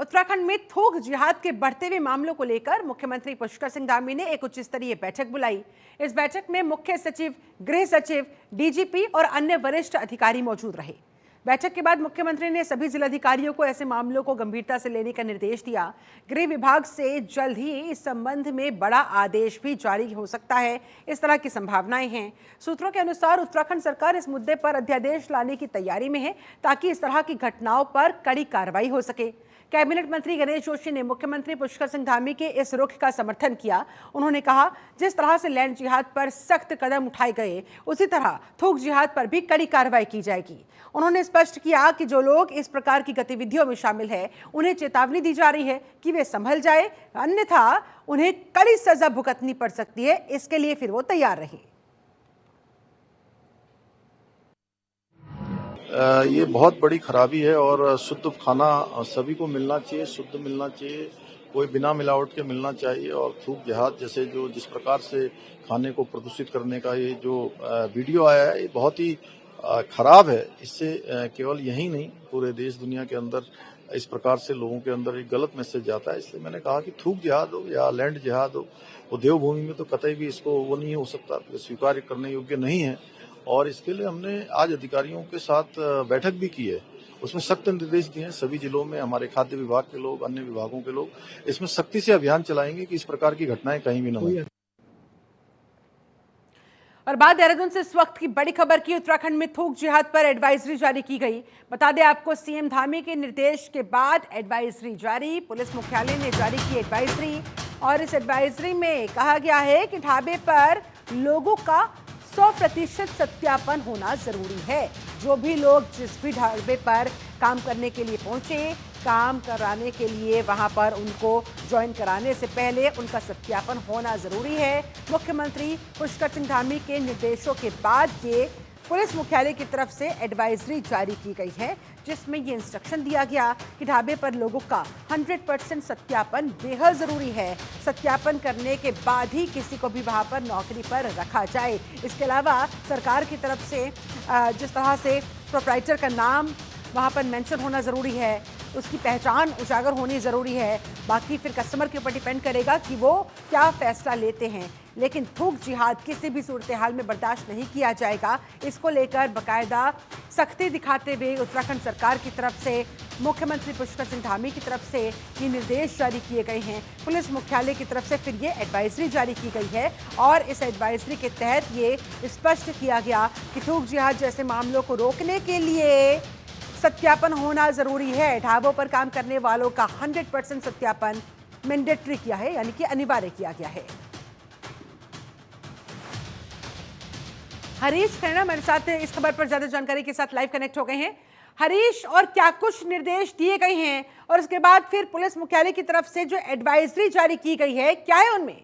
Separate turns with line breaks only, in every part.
उत्तराखंड में थोक जिहाद के बढ़ते हुए मामलों को लेकर मुख्यमंत्री पुष्कर सिंह धामी ने एक उच्च स्तरीय बैठक बुलाई। इस बैठक में मुख्य सचिव, गृह सचिव, डीजीपी और अन्य वरिष्ठ अधिकारी मौजूद रहे। बैठक के बाद मुख्यमंत्री ने सभी जिलाधिकारियों को ऐसे मामलों को गंभीरता से लेने का निर्देश दिया। गृह विभाग से जल्द ही इस संबंध में बड़ा आदेश भी जारी हो सकता है, इस तरह की संभावनाएं हैं। सूत्रों के अनुसार उत्तराखंड सरकार इस मुद्दे पर अध्यादेश लाने की तैयारी में है ताकि इस तरह की घटनाओं पर कड़ी कार्रवाई हो सके। कैबिनेट मंत्री गणेश जोशी ने मुख्यमंत्री पुष्कर सिंह धामी के इस रुख का समर्थन किया। उन्होंने कहा, जिस तरह से लैंड जिहाद पर सख्त कदम उठाए गए, उसी तरह थोक जिहाद पर भी कड़ी कार्रवाई की जाएगी। उन्होंने स्पष्ट किया कि जो लोग इस प्रकार की गतिविधियों में शामिल हैं, उन्हें चेतावनी दी जा रही है कि वे संभल जाए, अन्यथा उन्हें कड़ी सजा भुगतनी पड़ सकती है। इसके लिए फिर वो तैयार रहे।
ये बहुत बड़ी खराबी है और शुद्ध खाना सभी को मिलना चाहिए, शुद्ध मिलना चाहिए, कोई बिना मिलावट के मिलना चाहिए। और थोक जिहाद जैसे जो जिस प्रकार से खाने को प्रदूषित करने का ये जो वीडियो आया है, ये बहुत ही खराब है। इससे केवल यही नहीं, पूरे देश दुनिया के अंदर इस प्रकार से लोगों के अंदर एक गलत मैसेज जाता है। इसलिए मैंने कहा कि थोक जिहाद हो या लैंड जिहाद हो, वो देवभूमि में तो कतई भी इसको वो नहीं हो सकता, स्वीकार करने योग्य नहीं है। और इसके लिए हमने आज अधिकारियों के साथ बैठक भी की है। उसमें सख्त निर्देश दिए हैं सभी जिलों में। हमारे खाद्य विभाग के लोग, अन्य विभागों के लोग इसमें सख्ती से अभियान चलाएंगे कि इस प्रकार की घटनाएं कहीं भी न हों।
और बात देहरादून से इस वक्त की बड़ी खबर की। उत्तराखंड में थोक जिहाद पर एडवाइजरी जारी की गई। बता दें आपको, सीएम धामी के निर्देश के बाद एडवाइजरी जारी। पुलिस मुख्यालय ने जारी की एडवाइजरी और इस एडवाइजरी में कहा गया है कि ढाबे पर लोगों का 100% सत्यापन होना जरूरी है। जो भी लोग जिस भी ढाबे पर काम करने के लिए पहुंचे, काम कराने के लिए वहां पर उनको ज्वाइन कराने से पहले उनका सत्यापन होना जरूरी है। मुख्यमंत्री पुष्कर सिंह धामी के निर्देशों के बाद ये पुलिस मुख्यालय की तरफ से एडवाइजरी जारी की गई है, जिसमें ये इंस्ट्रक्शन दिया गया कि ढाबे पर लोगों का 100% सत्यापन बेहद जरूरी है। सत्यापन करने के बाद ही किसी को भी वहां पर नौकरी पर रखा जाए। इसके अलावा सरकार की तरफ से जिस तरह से प्रोप्राइटर का नाम वहां पर मेंशन होना जरूरी है, उसकी पहचान उजागर होनी जरूरी है। बाकी फिर कस्टमर के ऊपर डिपेंड करेगा कि वो क्या फैसला लेते हैं। लेकिन थोक जिहाद किसी भी सूरत हाल में बर्दाश्त नहीं किया जाएगा। इसको लेकर बाकायदा सख्ती दिखाते हुए उत्तराखंड सरकार की तरफ से, मुख्यमंत्री पुष्कर सिंह धामी की तरफ से ये निर्देश जारी किए गए हैं। पुलिस मुख्यालय की तरफ से फिर ये एडवाइजरी जारी की गई है और इस एडवाइजरी के तहत ये स्पष्ट किया गया कि थोक जिहाद जैसे मामलों को रोकने के लिए सत्यापन होना जरूरी है। ढाबों पर काम करने वालों का 100% सत्यापन मैंडेटरी किया है, यानी कि अनिवार्य किया गया है। हरीश खन्ना हमारे साथ इस खबर पर ज्यादा जानकारी के साथ लाइव कनेक्ट हो गए हैं। हरीश, और क्या कुछ निर्देश दिए गए हैं और उसके बाद फिर पुलिस मुख्यालय की तरफ से जो एडवाइजरी जारी की गई है, क्या है उनमें?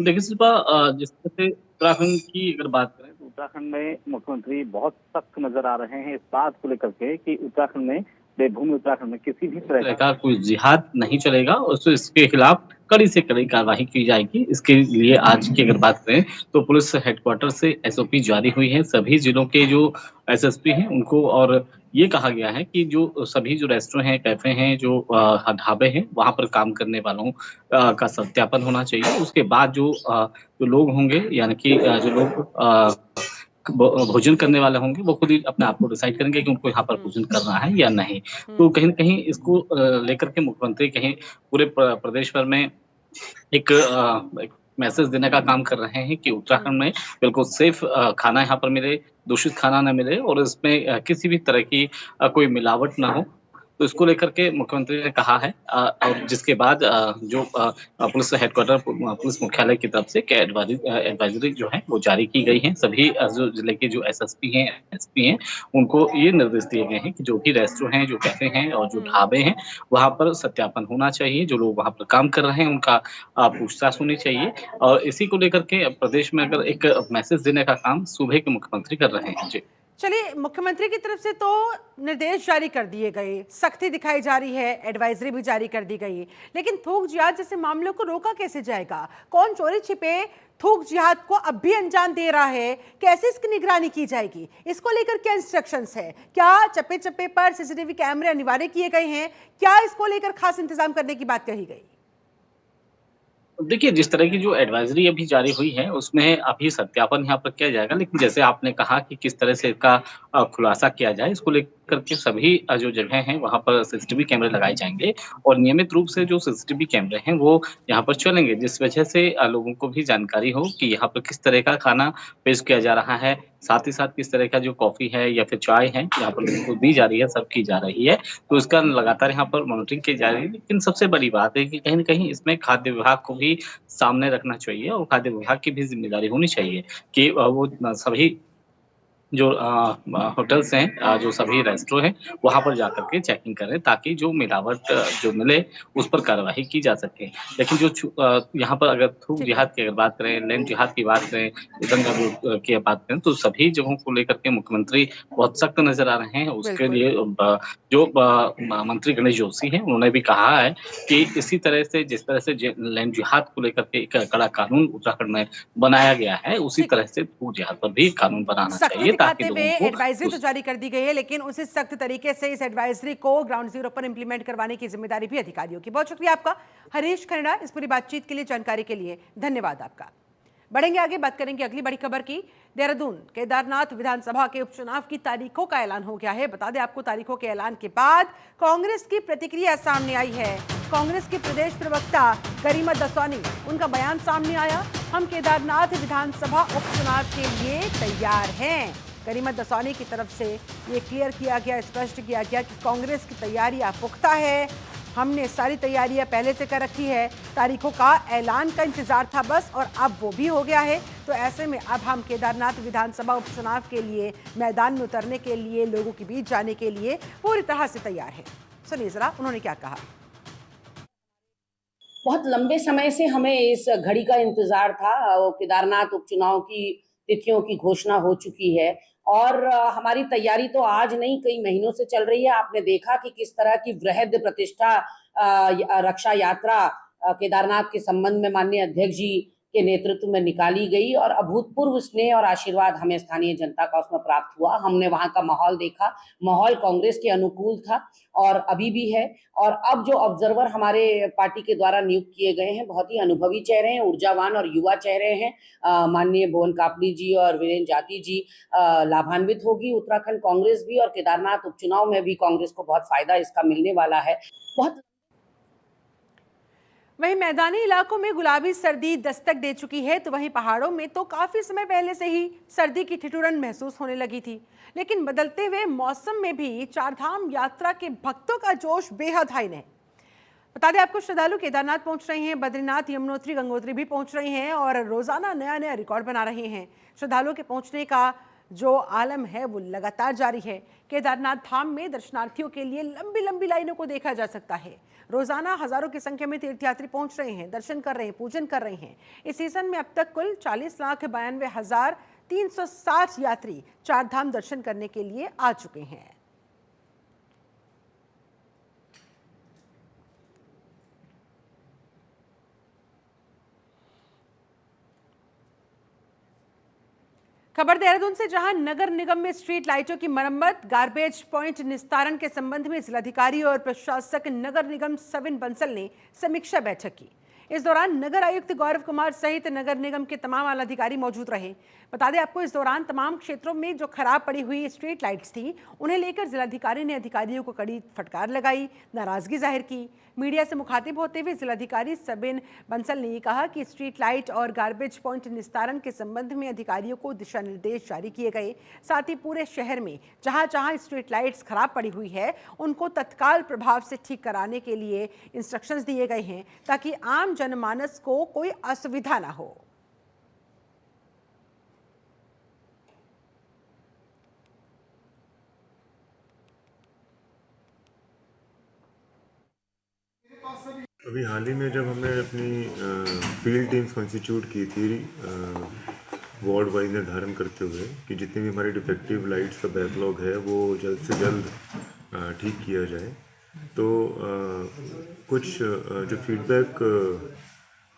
देखिए शिल्पा, जिस तरह से उत्तराखंड की अगर बात करें तो उत्तराखंड में मुख्यमंत्री बहुत सख्त नजर आ रहे हैं इस बात को लेकर के कि उत्तराखंड में, देवभूमि उत्तराखंड में किसी भी तरह का कोई जिहाद नहीं चलेगा और इसके खिलाफ कड़ी से कड़ी कार्रवाई की जाएगी। इसके लिए आज की अगर बात करें तो पुलिस हेडक्वार्टर से एसओपी जारी हुई है सभी जिलों के जो एसएसपी हैं उनको, और ये कहा गया है कि जो सभी जो रेस्टोरेंट हैं, कैफे हैं, जो ढाबे हैं, वहां पर काम करने वालों का सत्यापन होना चाहिए। उसके बाद जो लोग होंगे, यानी कि जो लोग भोजन करने वाले होंगे, वो खुद ही अपने आप को डिसाइड करेंगे कि उनको यहाँ पर भोजन करना है या नहीं। तो कहीं न कहीं इसको लेकर के मुख्यमंत्री कहीं पूरे प्रदेश भर में एक मैसेज देने का काम कर रहे हैं कि उत्तराखंड में बिल्कुल सेफ खाना यहाँ पर मिले, दूषित खाना ना मिले और इसमें किसी भी तरह की कोई मिलावट ना हो। तो इसको लेकर के मुख्यमंत्री ने कहा है और जिसके बाद जो पुलिस हेडक्वार्टर, पुलिस मुख्यालय की तरफ से एडवाइजरी जो है वो जारी की गई है। सभी जो जिले के जो एसएसपी हैं, एसपी हैं, उनको ये निर्देश दिए गए हैं कि जो भी रेस्टोरेंट हैं, जो कैफे हैं और जो ढाबे हैं, वहाँ पर सत्यापन होना चाहिए। जो लोग वहाँ पर काम कर रहे हैं उनका पूछताछ होनी चाहिए। और इसी को लेकर के प्रदेश में अगर एक मैसेज देने का काम सूबे के मुख्यमंत्री कर रहे हैं। जी।
चलिए, मुख्यमंत्री की तरफ से तो निर्देश जारी कर दिए गए, सख्ती दिखाई जा रही है, एडवाइजरी भी जारी कर दी गई, लेकिन थूक जिहाद जैसे मामलों को रोका कैसे जाएगा? कौन चोरी छिपे थूक जिहाद को अब भी अंजाम दे रहा है? कैसे इसकी निगरानी की जाएगी? इसको लेकर क्या इंस्ट्रक्शंस है? क्या चप्पे चप्पे पर सीसीटीवी कैमरे अनिवार्य किए गए हैं? क्या इसको लेकर खास इंतजाम करने की बात कही गई?
देखिए, जिस तरह की जो एडवाइज़री अभी जारी हुई है, उसमें अभी सत्यापन यहाँ पर किया जाएगा। लेकिन जैसे आपने कहा कि किस तरह से इसका खुलासा किया जाए, इसको लेकर के सभी जो जगह हैं, वहाँ पर सीसीटीवी कैमरे लगाए जाएँगे और नियमित रूप से जो सीसीटीवी कैमरे हैं, वो यहाँ पर चलेंगे, जिस वजह से लोगों को भी जानकारी हो कि यहाँ पर किस तरह का खाना पेश किया जा रहा है। साथ ही साथ किस तरह का जो कॉफ़ी है या फिर चाय है, यहाँ पर लोगों को दी जा रही है, सर्व की जा रही है। तो इसका लगातार यहाँ पर मॉनिटरिंग की जा रही है। लेकिन सबसे बड़ी बात है कि कहीं न कहीं इसमें खाद्य विभाग को भी सामने रखना चाहिए और खाद्य विभाग की भी ज़िम्मेदारी होनी चाहिए कि वो सभी जो होटल्स हैं जो सभी रेस्टोरेंट हैं, वहाँ पर जाकर के चेकिंग करें ताकि जो मिलावट जो मिले, उस पर कार्रवाई की जा सके। लेकिन जो यहाँ पर अगर थूक
ठीक है।
जिहाद की अगर बात करें, लैंड जिहाद की बात करें, दंगा की बात करें, तो सभी जगहों को लेकर के मुख्यमंत्री बहुत सख्त नज़र आ रहे हैं। उसके
बिल्कुल।
लिए जो मंत्री गणेश जोशी हैं, उन्होंने भी कहा है कि इसी तरह से जिस तरह से लैंड जिहाद को लेकर के एक कड़ा कानून उत्तराखंड में बनाया गया है, उसी
ठीक है।
तरह से थूक जिहाद पर भी कानून बनाना
सख्ती
चाहिए ताकि
दिखाते हुए
लोगों को
एडवाइजरी तो जारी कर दी गई है, लेकिन उसी सख्त तरीके से इस एडवाइजरी को ग्राउंड जीरो पर इंप्लीमेंट करवाने की जिम्मेदारी भी अधिकारियों की। बहुत शुक्रिया आपका हरीश खन्ना, इस पूरी बातचीत के लिए, जानकारी के लिए धन्यवाद आपका। बढ़ेंगे आगे, बात करेंगे अगली बड़ी खबर की। देहरादून केदारनाथ विधानसभा के उपचुनाव की तारीखों का ऐलान हो गया है। बता दें आपको, तारीखों के ऐलान के बाद कांग्रेस की प्रतिक्रिया सामने आई है। कांग्रेस के प्रदेश प्रवक्ता गरिमा दसवानी, उनका बयान सामने आया, हम केदारनाथ विधानसभा उपचुनाव के लिए तैयार हैं। गरिमा दसवानी की तरफ से ये क्लियर किया गया, स्पष्ट किया गया कि कांग्रेस की तैयारियां पुख्ता है, हमने सारी तैयारियां पहले से कर रखी है, तारीखों का ऐलान का इंतजार था बस, और अब वो भी हो गया है। तो ऐसे में अब हम केदारनाथ विधानसभा उपचुनाव के लिए मैदान में उतरने के लिए, लोगों के बीच जाने के लिए पूरी तरह से तैयार हैं। सुनिए जरा उन्होंने क्या कहा।
बहुत लंबे समय से हमें इस घड़ी का इंतजार था। केदारनाथ उपचुनाव की तिथियों की घोषणा हो चुकी है और हमारी तैयारी तो आज नहीं, कई महीनों से चल रही है। आपने देखा कि किस तरह की वृहद प्रतिष्ठा रक्षा यात्रा केदारनाथ के संबंध में माननीय अध्यक्ष जी के नेतृत्व में निकाली गई और अभूतपूर्व स्नेह और आशीर्वाद हमें स्थानीय जनता का उसमें प्राप्त हुआ। हमने वहां का माहौल देखा, माहौल कांग्रेस के अनुकूल था और अभी भी है। और अब जो ऑब्जर्वर हमारे पार्टी के द्वारा नियुक्त किए गए हैं, बहुत ही अनुभवी चेहरे हैं, ऊर्जावान और युवा चेहरे हैं। माननीय भुवन कापड़ी जी और वीरेंद्र जाती जी लाभान्वित होगी उत्तराखंड कांग्रेस भी, और केदारनाथ उपचुनाव में भी कांग्रेस को बहुत फायदा इसका मिलने वाला है। बहुत
वहीं मैदानी इलाकों में गुलाबी सर्दी दस्तक दे चुकी है, तो वहीं पहाड़ों में तो काफी समय पहले से ही सर्दी की ठिठुरन महसूस होने लगी थी। लेकिन बदलते हुए मौसम में भी चारधाम यात्रा के भक्तों का जोश बेहद हाई है। बता दें आपको, श्रद्धालु केदारनाथ पहुंच रहे हैं, बद्रीनाथ, यमुनोत्री, गंगोत्री भी पहुंच रहे हैं और रोजाना नया नया रिकॉर्ड बना रहे हैं। श्रद्धालुओं के पहुंचने का जो आलम है वो लगातार जारी है। केदारनाथ धाम में दर्शनार्थियों के लिए लंबी लंबी लाइनों को देखा जा सकता है। रोजाना हजारों की संख्या में तीर्थयात्री पहुंच रहे हैं, दर्शन कर रहे हैं, पूजन कर रहे हैं। इस सीजन में अब तक कुल 40,92,360 यात्री चारधाम दर्शन करने के लिए आ चुके हैं। खबर देहरादून से, जहां नगर निगम में स्ट्रीट लाइटों की मरम्मत, गार्बेज पॉइंट निस्तारण के संबंध में जिलाधिकारी और प्रशासक नगर निगम सविन बंसल ने समीक्षा बैठक की। इस दौरान नगर आयुक्त गौरव कुमार सहित नगर निगम के तमाम आला अधिकारी मौजूद रहे। बता दें आपको, इस दौरान तमाम क्षेत्रों में जो खराब पड़ी हुई स्ट्रीट लाइट्स थी, उन्हें लेकर जिलाधिकारी ने अधिकारियों को कड़ी फटकार लगाई, नाराजगी जाहिर की। मीडिया से मुखातिब होते हुए जिलाधिकारी सबिन बंसल ने कहा कि स्ट्रीट लाइट और गार्बेज पॉइंट निस्तारण के संबंध में अधिकारियों को दिशा निर्देश जारी किए गए। साथ ही पूरे शहर में जहां जहां स्ट्रीट लाइट्स खराब पड़ी हुई है, उनको तत्काल प्रभाव से ठीक कराने के लिए इंस्ट्रक्शंस दिए गए हैं, ताकि आम जनमानस को कोई असुविधा ना हो।
अभी हाल ही में जब हमने अपनी फील्ड टीम्स कॉन्स्टिट्यूट की थी वार्ड वाइज निर्धारण करते हुए कि जितनी भी हमारी डिफेक्टिव लाइट्स का बैकलॉग है वो जल्द से जल्द ठीक किया जाए। तो कुछ जो फीडबैक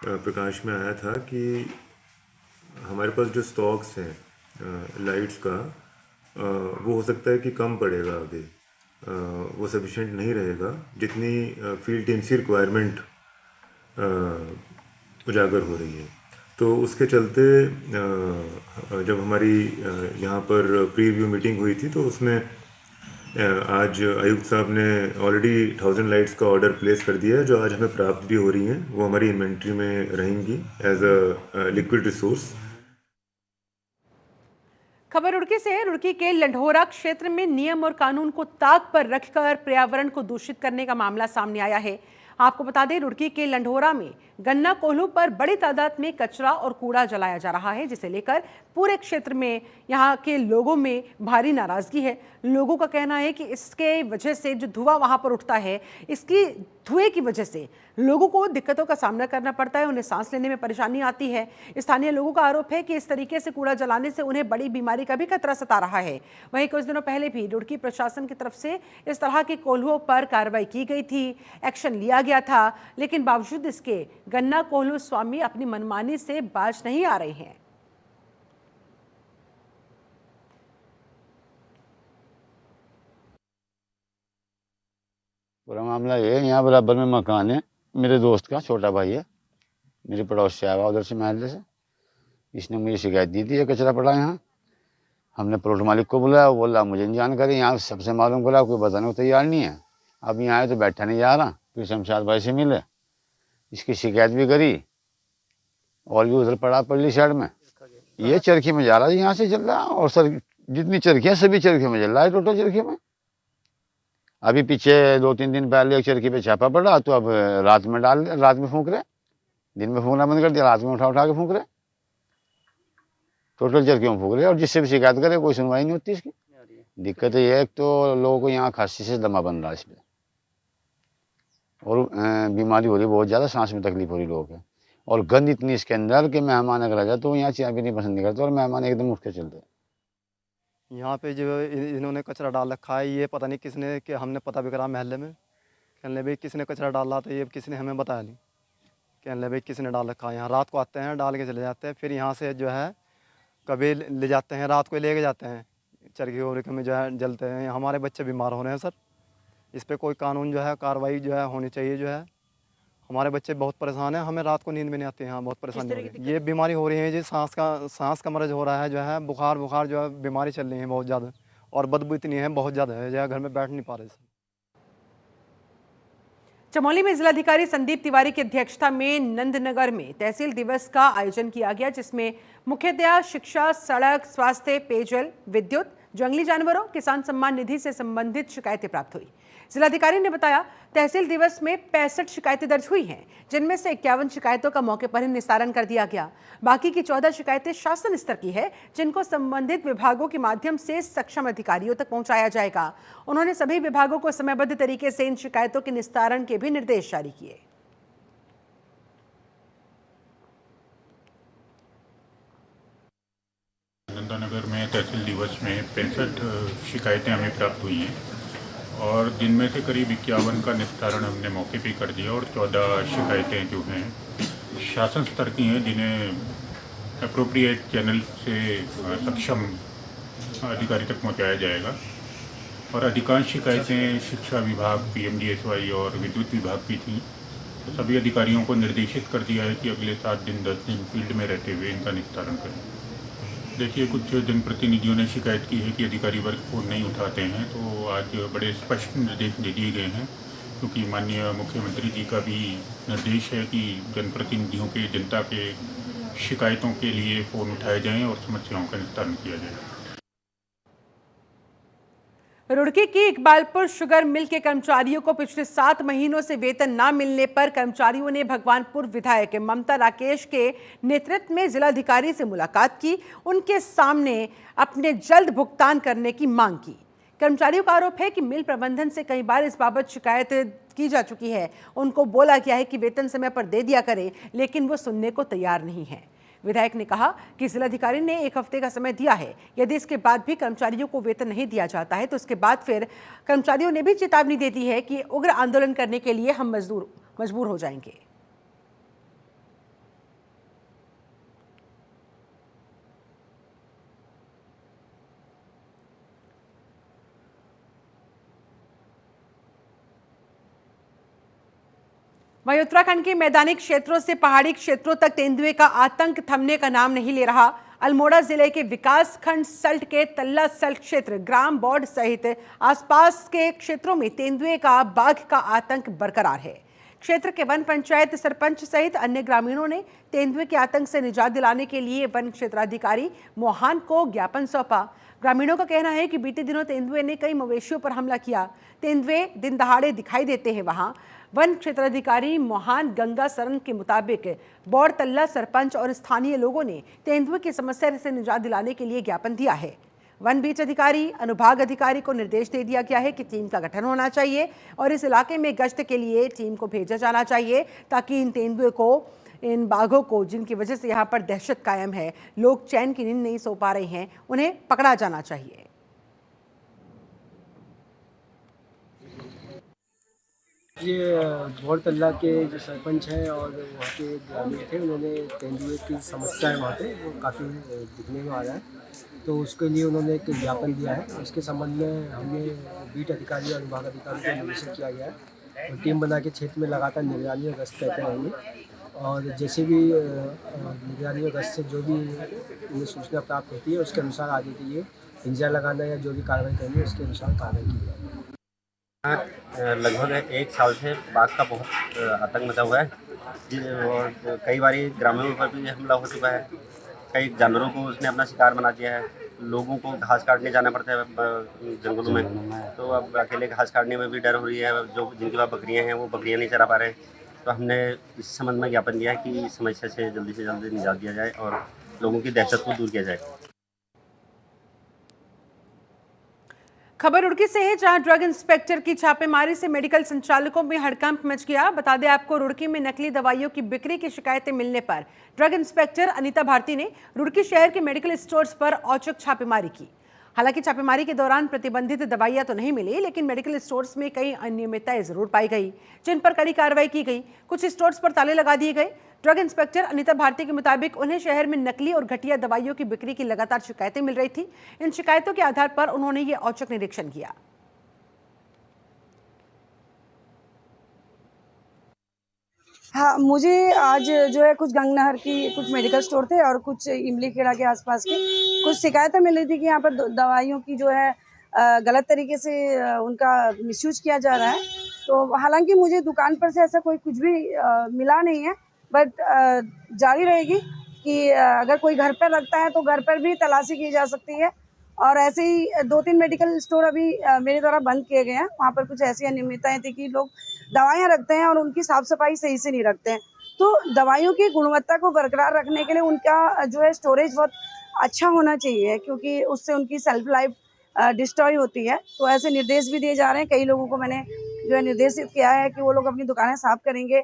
प्रकाश में आया था कि हमारे पास जो स्टॉक्स हैं लाइट्स का वो हो सकता है कि कम पड़ेगा आगे, वो सफिशेंट नहीं रहेगा जितनी फील्ड टीम की रिक्वायरमेंट उजागर हो रही है। तो उसके चलते जब हमारी यहाँ पर प्रीव्यू मीटिंग हुई थी तो उसमें आज आयुक्त साहब ने ऑलरेडी 1000 लाइट्स का ऑर्डर प्लेस कर दिया है, जो आज हमें प्राप्त भी हो रही हैं। वो हमारी इन्वेंट्री में रहेंगी एज अ लिक्विड रिसोर्स।
खबर रुड़की से है। रुड़की के लंढोरा क्षेत्र में नियम और कानून को ताक पर रखकर पर्यावरण को दूषित करने का मामला सामने आया है। आपको बता दें, रुड़की के लंढोरा में गन्ना कोल्हू पर बड़ी तादाद में कचरा और कूड़ा जलाया जा रहा है, जिसे लेकर पूरे क्षेत्र में यहाँ के लोगों में भारी नाराजगी है। लोगों का कहना है कि इसके वजह से जो धुआं वहाँ पर उठता है, इसकी धुएं की वजह से लोगों को दिक्कतों का सामना करना पड़ता है, उन्हें सांस लेने में परेशानी आती है। स्थानीय लोगों का आरोप है कि इस तरीके से कूड़ा जलाने से उन्हें बड़ी बीमारी का भी खतरा सता रहा है। वहीं कुछ दिनों पहले भी रुड़की प्रशासन की तरफ से इस तरह के कोल्हुओं पर कार्रवाई की गई थी, एक्शन लिया गया था, लेकिन बावजूद इसके गन्ना कोल्हू स्वामी अपनी मनमानी से बाज नहीं आ रहे हैं।
पूरा मामला ये है, यहाँ बराबर में मकान है, मेरे दोस्त का छोटा भाई है, मेरे पड़ोस से आया हुआ उधर से महल्ले से। इसने मुझे शिकायत दी थी ये कचरा पड़ा यहाँ। हमने प्लॉट मालिक को बुलाया, वो बोला मुझे नहीं जानकारी, यहाँ सबसे मालूम करा, कोई बताने को तैयार नहीं है। अब यहाँ आए तो बैठा नहीं जा रहा। फिर शमशाद भाई से मिले, इसकी शिकायत भी करी, और भी उधर पड़ा पल्ली साइड में। ये चरखी में जा रहा है, यहाँ से चल रहा है, और सर जितनी चरखियाँ सभी चरखी में चल रहा है, टोटल चरखी में। अभी पीछे 2-3 दिन पहले एक चरखी पे छापा पड़ा, तो अब रात में फूंक रहे। दिन में फूंकना बंद कर दिया, रात में उठा के फूंक रहे, टोटल चरखियों में फूंक रहे। और जिससे भी शिकायत करे कोई सुनवाई नहीं होती इसकी। दिक्कत ये है, एक तो लोगों को यहाँ खांसी से दमा बन रहा है इसमें, और बीमारी हो रही है बहुत ज़्यादा, सांस में तकलीफ हो रही लोगों को। और गंद इतनी इसके अंदर कि मेहमान अगर आ जाए तो यहाँ चाय भी नहीं पसंद नहीं करते, और मेहमान एकदम उठ के चलते हैं।
यहाँ पे जो इन्होंने कचरा डाल रखा है, ये पता नहीं किसने, कि हमने पता भी करा महल्ले में, कहने भाई किसने कचरा डाला, तो ये किसी ने हमें बताया नहीं। कहने भाई किसने डाल रखा है। यहाँ रात को आते हैं, डाल के चले जाते हैं, फिर यहाँ से जो है कभी ले जाते हैं, रात को ले के जाते हैं, चरखी वरखी में जो है जलते हैं। हमारे बच्चे बीमार हो रहे हैं सर, इस पर कोई कानून जो है कार्रवाई जो है होनी चाहिए। जो है हमारे बच्चे बहुत परेशान हैं, हमें रात को नींद भी नहीं आती है, यहाँ बहुत परेशानी हो रही है। ये बीमारी हो रही है जी, सांस का मर्ज हो रहा है, जो है बुखार जो है बीमारी चल रही है बहुत ज़्यादा, और बदबू इतनी है बहुत ज़्यादा है, जो है घर में बैठ नहीं पा रहे।
चमोली में जिलाधिकारी संदीप तिवारी की अध्यक्षता में नंदनगर में तहसील दिवस का आयोजन किया गया, जिसमें मुख्यतया शिक्षा, सड़क, स्वास्थ्य, पेयजल, विद्युत, जंगली जानवरों, किसान सम्मान निधि से संबंधित शिकायतें प्राप्त हुई। जिलाधिकारी ने बताया, तहसील दिवस में 65 शिकायतें दर्ज हुई हैं, जिनमें से 51 शिकायतों का मौके पर ही निस्तारण कर दिया गया। बाकी की 14 शिकायतें शासन स्तर की है, जिनको संबंधित विभागों के माध्यम से सक्षम अधिकारियों तक पहुंचाया जाएगा। उन्होंने सभी विभागों को समयबद्ध तरीके से इन शिकायतों के निस्तारण के भी निर्देश जारी किए।
नंदानगर में तहसील दिवस में 65 शिकायतें हमें प्राप्त हुई हैं, और दिन में से करीब 51 का निस्तारण हमने मौके पे कर दिया, और 14 शिकायतें जो हैं शासन स्तर की हैं, जिन्हें अप्रोप्रिएट चैनल से सक्षम अधिकारी तक पहुंचाया जाएगा। और अधिकांश शिकायतें शिक्षा विभाग, PMDSY और विद्युत विभाग की थीं। तो सभी अधिकारियों को निर्देशित कर दिया है कि अगले 7 दिन 10 दिन फील्ड में रहते हुए इनका निस्तारण करें। देखिए, कुछ जनप्रतिनिधियों ने शिकायत की है कि अधिकारी वर्ग फ़ोन नहीं उठाते हैं, तो आज बड़े स्पष्ट निर्देश दे दिए गए हैं, क्योंकि माननीय मुख्यमंत्री जी का भी निर्देश है कि जनप्रतिनिधियों के, जनता के शिकायतों के लिए फ़ोन उठाए जाएं और समस्याओं का निस्तारण किया जाए।
रुड़की की इकबालपुर शुगर मिल के कर्मचारियों को पिछले 7 महीनों से वेतन न मिलने पर कर्मचारियों ने भगवानपुर विधायक ममता राकेश के नेतृत्व में जिलाधिकारी से मुलाकात की, उनके सामने अपने जल्द भुगतान करने की मांग की। कर्मचारियों का आरोप है कि मिल प्रबंधन से कई बार इस बाबत शिकायत की जा चुकी है। उनको बोला गया है कि वेतन समय पर दे दिया करें, लेकिन वो सुनने को तैयार नहीं है। विधायक ने कहा कि जिलाधिकारी ने 1 हफ्ते का समय दिया है। यदि इसके बाद भी कर्मचारियों को वेतन नहीं दिया जाता है तो उसके बाद फिर कर्मचारियों ने भी चेतावनी दे दी है कि उग्र आंदोलन करने के लिए हम मजबूर हो जाएंगे। वहीं उत्तराखंड के मैदानी क्षेत्रों से पहाड़ी क्षेत्रों तक तेंदुए का आतंक थमने का नाम नहीं ले रहा। अल्मोड़ा जिले के विकास खंड सल्ट के तल्ला सल्ट क्षेत्र, ग्राम बौड़ सहित आसपास के क्षेत्रों में तेंदुए का बाघ का आतंक बरकरार है। क्षेत्र के वन पंचायत सरपंच सहित अन्य ग्रामीणों ने तेंदुए के आतंक से निजात दिलाने के लिए वन क्षेत्राधिकारी मोहान को ज्ञापन सौंपा। ग्रामीणों का कहना है कि बीते दिनों तेंदुए ने कई मवेशियों पर हमला किया। तेंदुए दिन दहाड़े दिखाई देते हैं। वहां वन क्षेत्राधिकारी मोहान गंगा सरन के मुताबिक बौड़ तल्ला सरपंच और स्थानीय लोगों ने तेंदुए की समस्या से निजात दिलाने के लिए ज्ञापन दिया है। वन बीच अधिकारी, अनुभाग अधिकारी को निर्देश दे दिया गया है कि टीम का गठन होना चाहिए और इस इलाके में गश्त के लिए टीम को भेजा जाना चाहिए ताकि इन तेंदुए को, इन बाघों को, जिनकी वजह से यहाँ पर दहशत कायम है, लोग चैन की नींद नहीं सो पा रहे हैं, उन्हें पकड़ा जाना चाहिए।
ये बौड़ तल्ला के जो सरपंच हैं और वहाँ के ग्रामीण थे, उन्होंने तेंदुए की समस्या है वहाँ पे वो काफ़ी दिखने में आ रहा है, तो उसके लिए उन्होंने एक ज्ञापन दिया है। उसके संबंध में हमने बीट अधिकारी और विभाग अधिकारी को निर्देशित किया गया है और टीम बना के क्षेत्र में लगातार निगरानी और गश्त करते रहेंगे और जैसे भी निगरानी और गश्त से जो भी उन्हें सूचना प्राप्त होती है उसके अनुसार आगे के लिए पिंजरा लगाना या जो भी कार्रवाई करनी है उसके अनुसार कार्रवाई की जाएगी।
लगभग 1 साल से बाघ का बहुत आतंक मचा हुआ है और कई बार ग्रामीणों पर भी हमला हो चुका है। कई जानवरों को उसने अपना शिकार बना दिया है। लोगों को घास काटने जाना पड़ता है जंगलों में, तो अब अकेले घास काटने में भी डर हो रही है। जो जिनके पास बकरियां हैं वो बकरियां नहीं चरा पा रहे, तो हमने इस संबंध में ज्ञापन दिया है कि इस समस्या से जल्दी निजात दिया जाए और लोगों की दहशत को दूर किया जाए।
खबर रुड़की से है, जहां ड्रग इंस्पेक्टर की छापेमारी से मेडिकल संचालकों में हड़कंप मच गया। बता दें आपको, रुड़की में नकली दवाइयों की बिक्री की शिकायतें मिलने पर ड्रग इंस्पेक्टर अनीता भारती ने रुड़की शहर के मेडिकल स्टोर्स पर औचक छापेमारी की। हालांकि छापेमारी के दौरान प्रतिबंधित दवाइयां तो नहीं मिली, लेकिन मेडिकल स्टोर्स में कई अनियमितताएं जरूर पाई गई, जिन पर कड़ी कार्रवाई की गई। कुछ स्टोर्स पर ताले लगा दिए गए। ड्रग इंस्पेक्टर अनीता भारती के मुताबिक उन्हें शहर में नकली और घटिया दवाइयों की बिक्री की लगातार शिकायतें मिल रही थी। इन शिकायतों के आधार पर उन्होंने ये औचक निरीक्षण किया।
हाँ, मुझे आज जो है कुछ गंगनहर की कुछ मेडिकल स्टोर थे और कुछ इमली खेड़ा के आसपास के कुछ शिकायतें मिल रही थी कि यहाँ पर दवाइयों की जो है गलत तरीके से उनका मिसयूज किया जा रहा है। तो हालांकि मुझे दुकान पर से ऐसा कुछ भी मिला नहीं है, बट जारी रहेगी कि अगर कोई घर पर रखता है तो घर पर भी तलाशी की जा सकती है। और ऐसे ही 2-3 मेडिकल स्टोर अभी मेरे द्वारा बंद किए गए हैं। वहाँ पर कुछ ऐसी अनियमितताएं थी कि लोग दवाइयाँ रखते हैं और उनकी साफ सफाई सही से नहीं रखते हैं। तो दवाइयों की गुणवत्ता को बरकरार रखने के लिए उनका जो है स्टोरेज बहुत अच्छा होना चाहिए, क्योंकि उससे उनकी सेल्फ लाइफ डिस्ट्रॉय होती है। तो ऐसे निर्देश भी दिए जा रहे हैं। कई लोगों को मैंने जो है निर्देशित किया है कि वो लोग अपनी दुकानें साफ करेंगे।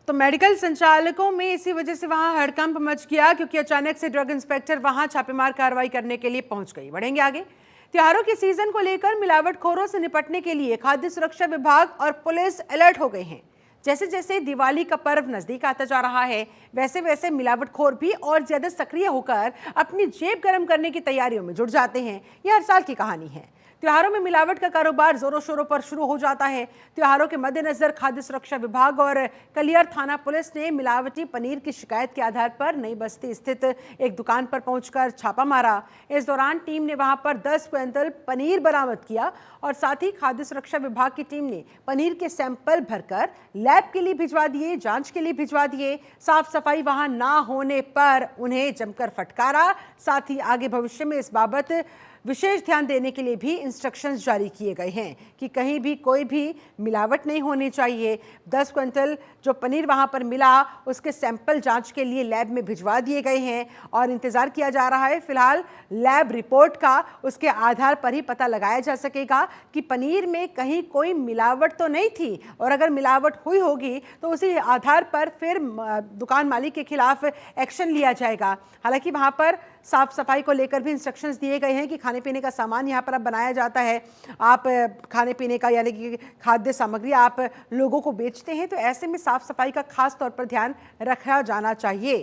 तो मेडिकल संचालकों में इसी वजह से वहां हड़कंप मच गया, क्योंकि अचानक से ड्रग इंस्पेक्टर वहां छापेमार कार्रवाई करने के लिए पहुंच गई। बढ़ेंगे आगे। त्योहारों के सीजन को लेकर मिलावटखोरों से निपटने के लिए खाद्य सुरक्षा विभाग और पुलिस अलर्ट हो गए हैं। जैसे जैसे दिवाली का पर्व नजदीक आता जा रहा है, वैसे वैसे मिलावटखोर भी और ज्यादा सक्रिय होकर अपनी जेब गर्म करने की तैयारियों में जुट जाते हैं। यह हर साल की कहानी है। त्योहारों में मिलावट का कारोबार जोरों शोरों पर शुरू हो जाता है। त्योहारों के मद्देनजर खाद्य सुरक्षा विभाग और कलियर थाना पुलिस ने मिलावटी पनीर की शिकायत के आधार पर नई बस्ती स्थित एक दुकान पर पहुंचकर छापा मारा। इस दौरान टीम ने वहां पर 10 क्विंटल पनीर बरामद किया और साथ ही खाद्य सुरक्षा विभाग की टीम ने पनीर के सैंपल भरकर लैब के लिए भिजवा दिए, जांच के लिए भिजवा दिए। साफ सफाई वहां ना होने पर उन्हें जमकर फटकारा। साथ ही आगे भविष्य में इस बाबत विशेष ध्यान देने के लिए भी इंस्ट्रक्शंस जारी किए गए हैं कि कहीं भी कोई भी मिलावट नहीं होनी चाहिए। 10 क्विंटल जो पनीर वहां पर मिला उसके सैंपल जांच के लिए लैब में भिजवा दिए गए हैं और इंतजार किया जा रहा है फिलहाल लैब रिपोर्ट का। उसके आधार पर ही पता लगाया जा सकेगा कि पनीर में कहीं कोई मिलावट तो नहीं थी, और अगर मिलावट हुई होगी तो उसी आधार पर फिर दुकान मालिक के खिलाफ एक्शन लिया जाएगा। हालांकि वहां पर साफ सफाई को लेकर भी इंस्ट्रक्शंस दिए गए हैं कि खाने पीने का सामान यहाँ पर अब बनाया जाता है, आप खाने पीने का यानी कि खाद्य सामग्री आप लोगों को बेचते हैं तो ऐसे में साफ सफाई का खास तौर पर ध्यान रखा जाना चाहिए।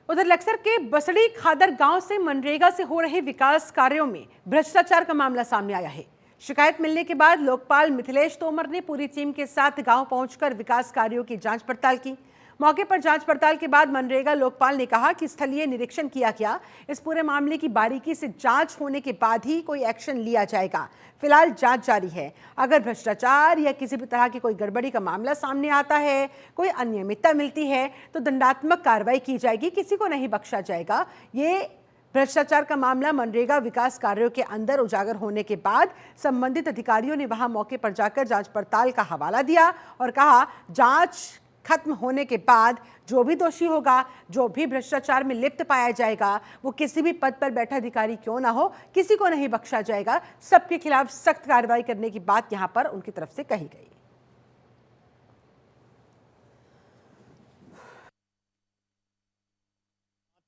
उधर लक्सर के बसड़ी खादर गांव से मनरेगा से हो रहे विकास कार्यों में भ्रष्टाचार का मामला सामने आया है। शिकायत मिलने के बाद लोकपाल मिथिलेश तोमर ने पूरी टीम के साथ गांव पहुंचकर विकास कार्यों की जांच पड़ताल की। मौके पर जांच पड़ताल के बाद मनरेगा लोकपाल ने कहा कि स्थलीय निरीक्षण किया गया, इस पूरे मामले की बारीकी से जांच होने के बाद ही कोई एक्शन लिया जाएगा। फिलहाल जांच जारी है। अगर भ्रष्टाचार या किसी भी तरह की कोई गड़बड़ी का मामला सामने आता है, कोई अनियमितता मिलती है तो दंडात्मक कार्रवाई की जाएगी, किसी को नहीं बख्शा जाएगा। ये भ्रष्टाचार का मामला मनरेगा विकास कार्यों के अंदर उजागर होने के बाद संबंधित अधिकारियों ने वहां मौके पर जाकर जांच पड़ताल का हवाला दिया और कहा जांच खत्म होने के बाद जो भी दोषी होगा, जो भी भ्रष्टाचार में लिप्त पाया जाएगा, वो किसी भी पद पर बैठा अधिकारी क्यों ना हो, किसी को नहीं बख्शा जाएगा। सबके खिलाफ सख्त कार्रवाई करने की बात यहां पर उनकी तरफ से कही गई।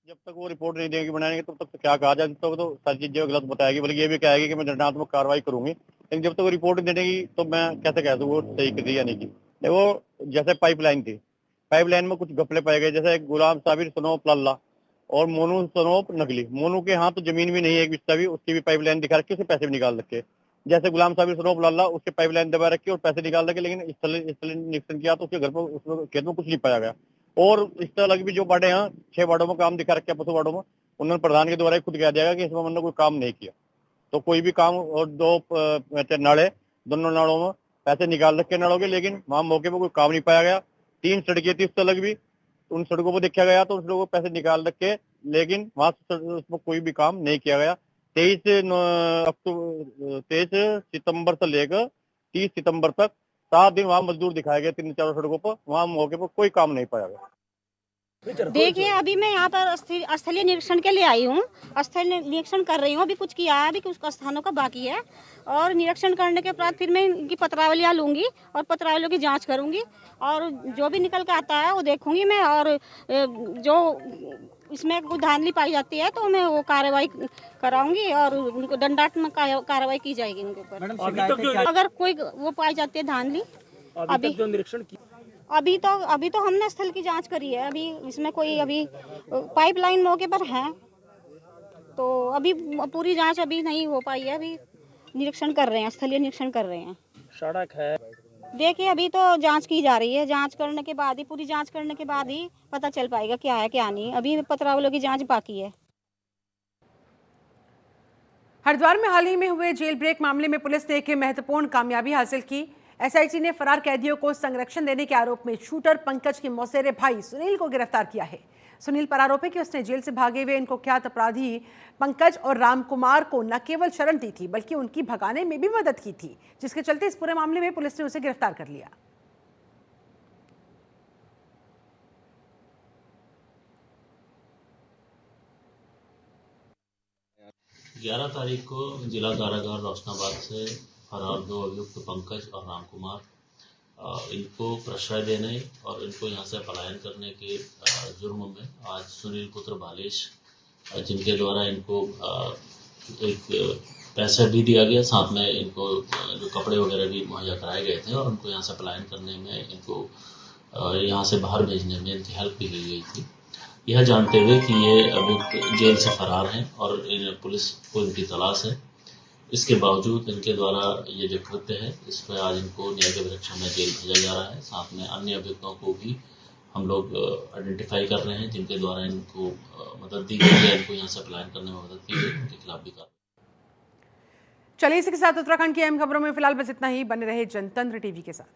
जब तक वो रिपोर्ट नहीं देंगे बनाएंगे तब तक तो क्या कहा जाए, जब तक तो सारी चीजें गलत बताएगी, बल्कि ये भी कहेगी कि मैं दंडात्मक कार्रवाई करूंगी, लेकिन जब तक वो रिपोर्ट नहीं देगी तो मैं कैसे कह दूं वो सही की या नहीं की। वो जैसे पाइपलाइन थी, पाइपलाइन में कुछ घपले पाए गए, जैसे गुलाम साबिर सनोप लल्ला और मोनू सनोप नकली। मोनू के हाथ तो जमीन भी नहीं है एक बिस्ता भी, उसकी भी पाइपलाइन दिखा रखी, उससे पैसे भी निकाल रखे। जैसे गुलाम साबिर सनोप लल्ला उसके पाइपलाइन दबा रखी और पैसे निकाल रखे, लेकिन स्थलीय निरीक्षण किया तो उसके घर पर उसमें खेत में कुछ नहीं पाया गया। और इस तरह की भी जो वार्डे हैं 6 वार्डों में काम दिखा रखे, पशु वार्डों में, उन्होंने प्रधान के द्वारा खुद कह दिया कि इसमें हमने कोई काम नहीं किया। तो कोई भी काम, और 2 नाले, दोनों नालों में पैसे निकाल रखे नालों के, लेकिन वहां मौके पर कोई काम नहीं पाया गया। 3 सड़कें थी उस अलग भी, उन सड़कों पर देखा गया तो उन सड़कों पर पैसे निकाल रखे, लेकिन वहां उसमें कोई भी काम नहीं किया गया। 23 सितंबर से लेकर 30 सितंबर तक 7 दिन वहां मजदूर दिखाए गए 3-4 सड़कों पर, वहां मौके पर कोई काम नहीं पाया गया।
देखिए अभी मैं यहाँ पर स्थलीय निरीक्षण के लिए आई हूँ, स्थलीय निरीक्षण कर रही हूँ। अभी कुछ किया है, अभी कुछ स्थानों का बाकी है, और निरीक्षण करने के बाद फिर मैं इनकी पत्रावलियाँ लूँगी और पत्रावलियों की जांच करूँगी, और जो भी निकल के आता है वो देखूँगी मैं, और जो इसमें कोई धांधली पाई जाती है तो मैं वो कार्रवाई कराऊंगी और उनको दंडात्मक कार्रवाई की जाएगी उनके ऊपर। अगर कोई वो पाई जाती है धांधली, अभी जो निरीक्षण अभी तो हमने स्थल की जांच करी है। अभी इसमें कोई अभी पाइपलाइन मौके पर है, तो अभी पूरी जांच अभी नहीं हो पाई है। अभी निरीक्षण कर रहे हैं, स्थलीय निरीक्षण कर रहे हैं। सड़क है, देखिए अभी तो जांच की जा रही है। जांच करने के बाद ही, पूरी जांच करने के बाद ही पता चल पाएगा क्या है क्या नहीं। अभी पत्रावलियों की जांच बाकी है।
हरिद्वार में हाल ही में हुए जेल ब्रेक मामले में पुलिस ने एक महत्वपूर्ण कामयाबी हासिल की। एसआईटी ने फरार कैदियों को संरक्षण देने के आरोप में शूटर पंकज के मौसेरे भाई सुनील को गिरफ्तार किया है। सुनील पर आरोप है कि उसने जेल से भागे हुए इनको कुख्यात अपराधी पंकज और रामकुमार को न केवल शरण दी थी बल्कि उनकी भगाने में भी मदद की थी, जिसके चलते इस पूरे मामले में पुलिस ने उसे गिरफ्तार कर लिया।
11 तारीख को जिला कारागार रोशनाबाद से फरार 2 अभियुक्त पंकज और रामकुमार इनको प्रश्रय देने और इनको यहाँ से पलायन करने के जुर्म में आज सुनील पुत्र बालेश, जिनके द्वारा इनको एक पैसा भी दिया गया, साथ में इनको जो कपड़े वगैरह भी मुहैया कराए गए थे और उनको यहाँ से पलायन करने में, इनको यहाँ से बाहर भेजने में इनकी हेल्प भी की गई थी। यह जानते हुए कि ये अभी जेल से फरार हैं और पुलिस को इनकी तलाश है, इसके बावजूद इनके द्वारा ये जो कृत्य है इस पर आज इनको न्यायिक अभिरक्षा में जेल भेजा जा रहा है। साथ में अन्य अभियुक्तों को भी हम लोग आइडेंटिफाई कर रहे हैं जिनके द्वारा इनको मदद दी गई है, इनको यहाँ से पलायन करने में मदद की गई, उनके खिलाफ भी कार्रवाई।
चलिए इसी के साथ उत्तराखंड की अहम खबरों में फिलहाल बस इतना ही। बने रहे जनतंत्र टीवी के साथ।